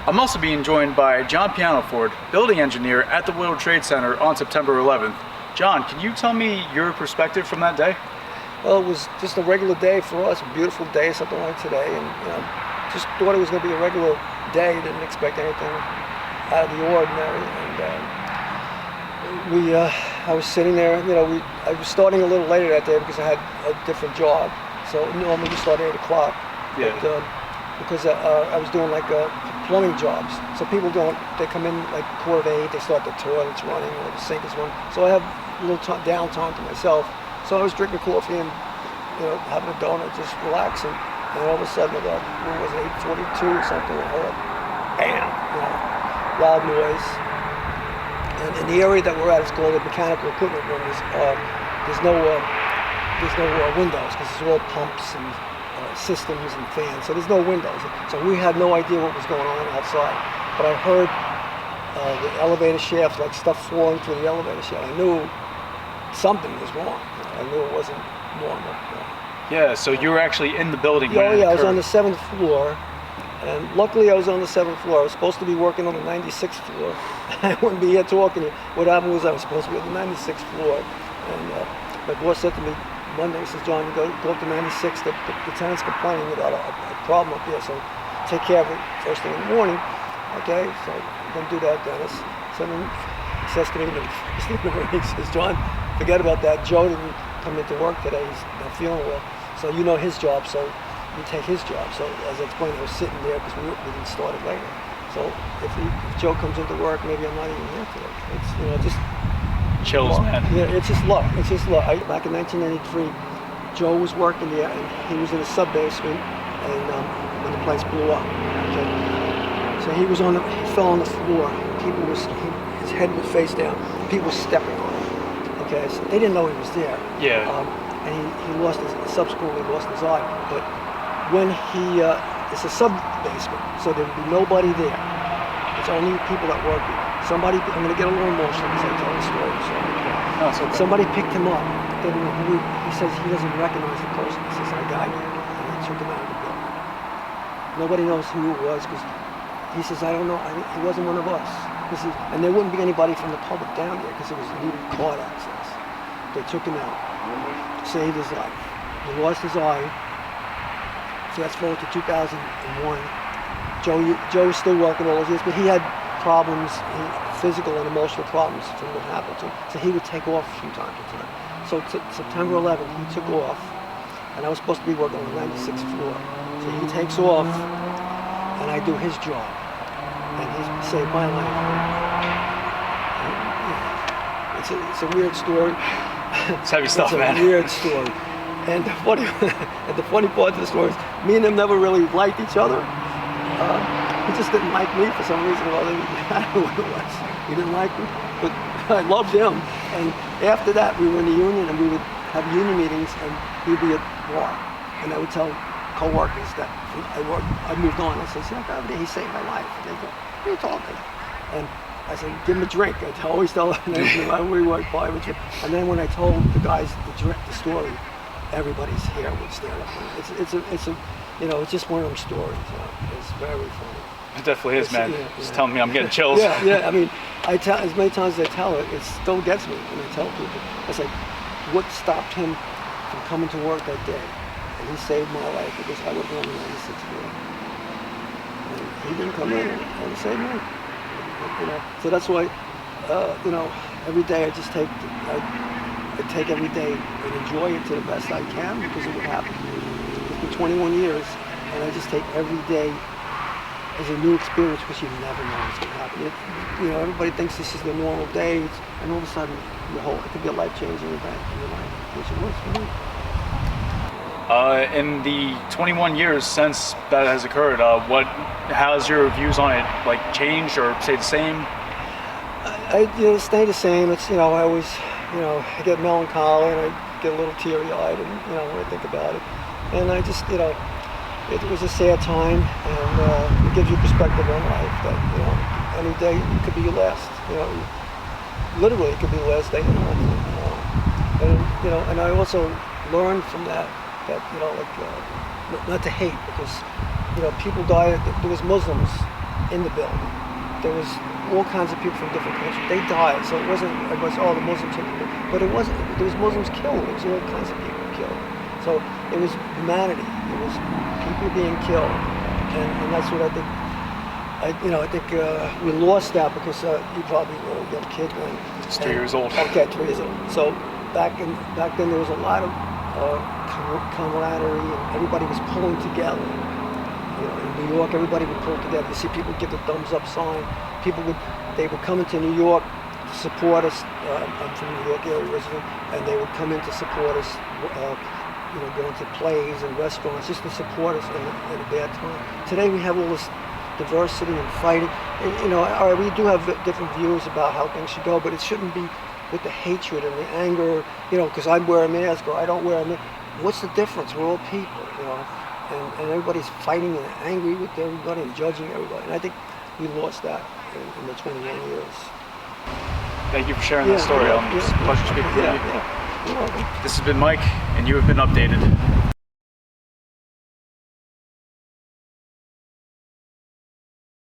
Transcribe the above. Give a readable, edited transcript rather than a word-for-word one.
I'm also being joined by John Pianoford, building engineer at the World Trade Center on September 11th. John, can you tell me your perspective from that day? Well, it was just a regular day for us, a beautiful day, something like today, and just thought it was going to be a regular day. Didn't expect anything out of the ordinary. And I was sitting there. I was starting a little later that day because I had a different job. So normally we start at 8 o'clock. Yeah. But, because I was doing like plumbing jobs. So people they come in like 7:45, they start the toilets running or the sink is running. So I have a little downtime to myself. So I was drinking coffee and having a donut, just relaxing. And all of a sudden about, what was it, 8:42 or something, I heard bam, loud noise. And in the area that we're at, it's called the mechanical equipment room. There's no windows because it's all pumps and systems and fans, so there's no windows. So we had no idea what was going on outside. But I heard the elevator shaft, like stuff falling through the elevator shaft. I knew something was wrong. I knew it wasn't normal. Yeah, so you were actually in the building when it I was occurred. on the 7th floor. And luckily I was on the 7th floor. I was supposed to be working on the 96th floor. I wouldn't be here talking. What happened was I was supposed to be on the 96th floor. And my boss said to me Monday, he says, John, you go up to 96. The tenant's complaining about a problem up here, so take care of it first thing in the morning. Okay, so I'm going to do that, Dennis. So then he says to me, he says, John, forget about that. Joe didn't come into work today. He's not feeling well. So you know his job, so you take his job. So as I explained, I was sitting there because we didn't start it later. So if Joe comes into work, maybe I'm not even here today. It's just chills, luck. man. Yeah, it's just luck. It's just luck. Back in 1993, Joe was working there, and he was in a sub-basement, and when the place blew up. Okay? So he fell on the floor. His head was face down. People were stepping on him. Okay, so they didn't know he was there. Yeah. And he subsequently lost his eye. But when it's a sub-basement, so there would be nobody there. It's only people that work here. I'm going to get a little emotional as I tell the story. So somebody picked him up. He says he doesn't recognize the person. He says, I got you. And they took him out of the building. Nobody knows who it was because he says, I don't know. He wasn't one of us. And there wouldn't be anybody from the public down there because it was looted card access. They took him out, saved his life. He lost his eye. Fast forward to 2001. Joe was still working all those years, but he had problems, physical and emotional problems from what happened to him. So he would take off from time to time. So September 11th, he took off, and I was supposed to be working on the 96th floor. So he takes off, and I do his job, and he saved my life. It's a weird story. It's heavy stuff, man. It's a weird story. And the funny part of the story is, me and him never really liked each other. He just didn't like me for some reason or other. I don't know what it was. He didn't like me, but I loved him. And after that, we were in the union, and we would have union meetings, and he'd be at war. And I would tell co-workers that I moved on. I said, he saved my life. And they go, what are you talking? And I said, give him a drink. I always tell them, we work by him a drink. And then when I told the guys the story, everybody's hair would stand up. It's just one of them stories. It's very funny. It definitely is, man. Yeah. Just telling me I'm getting chills. Yeah. I mean, I tell as many times as I tell it, it still gets me when I tell people. It's like, what stopped him from coming to work that day? And he saved my life because I was on the 96th floor. And he didn't come in and he saved me. So that's why, every day I just take every day and enjoy it to the best I can because of what happened. It's been 21 years, and I just take every day as a new experience because you never know what's going to happen. Everybody thinks this is the normal day, and all of a sudden, it could be a life-changing event in your life, which it was for me. In the 21 years since that has occurred, how's your views on it changed or stayed the same? I stay the same. It's I always I get melancholy and I get a little teary-eyed, and when I think about it, and I just it was a sad time, and it gives you perspective on life that any day it could be your last. Literally, it could be the last day of your life. And I also learned from that not to hate, because people die. There was Muslims in the building. There was all kinds of people from different countries. They died, so it wasn't the Muslims took it, but it wasn't. There was Muslims killed. There was all kinds of people killed. So it was humanity. It was people being killed, and that's what I think. I think we lost that because you probably were a young kid when. Just 3 years old. Okay, 3 years old. So back then there was a lot of camaraderie, and everybody was pulling together. In New York, everybody would pull together. You see people give the thumbs up sign. They would come into New York to support us. I'm from New York area resident, and they would come in to support us. Going to plays and restaurants just to support us in a bad time. Today we have all this diversity and fighting. And, all right, we do have different views about how things should go, but it shouldn't be with the hatred and the anger. Because I wear a mask or I don't wear a mask. What's the difference? We're all people. And everybody's fighting and angry with everybody and judging everybody. And I think we lost that in the 21 years. Thank you for sharing that story. It's a pleasure speaking with you. You're welcome. This has been Mike, and you have been updated.